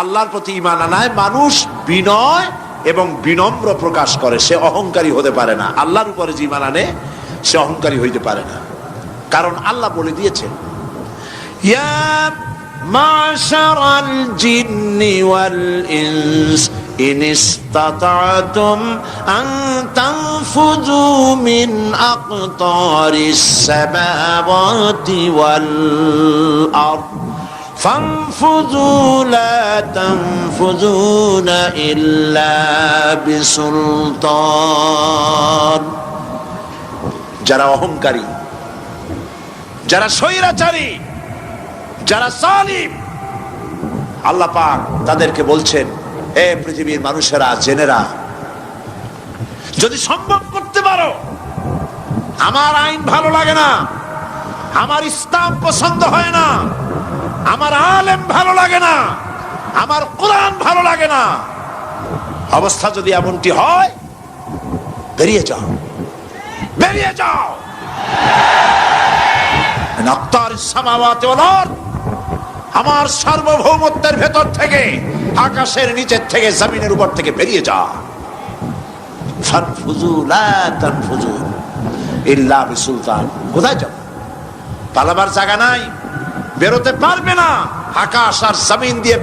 আল্লাহর প্রতি ঈমান আনায় মানুষ বিনয় এবং বিনম্র প্রকাশ করে, সে অহংকারী হতে পারে না। আল্লাহর উপরে যে ঈমান আনে সে অহংকারী হইতে পারে না, কারণ আল্লাহ বলে দিয়েছেন, ইয়া মাশারাল জিন্নি ওয়াল ইনস ইন ইসতাতা'তুম আন তানফুযু মিন আকতারিস সামাওয়াতি ওয়াল আরদ فانفذوا لا تنفذون إلا بسلطان। যারা অহংকারী, যারা স্বৈরাচারী, যারা জালিম, আল্লাহ পাক তাদেরকে বলছেন, হে পৃথিবীর মানুষেরা, জেনেরা, যদি সম্ভব করতে পারো, আমার আইন ভালো লাগে না, আমার ইসলাম পছন্দ হয় না, আমার আলেম ভালো লাগে না, আমার কোরআন ভালো লাগে না, অবস্থা যদি এমনটি হয়, বেরিয়ে যাও, বেরিয়ে যাও। আমার সার্বভৌমত্বের ভেতর থেকে, আকাশের নিচের থেকে, জমিনের উপর থেকে বেরিয়ে যা। ফানফুযু লা তানফুযু ইল্লা বিসুলতান। কোথায় যাও? পালাবার জায়গা নাই, বেরোতে পারবে না। আকাশ আর জমিন দিয়ে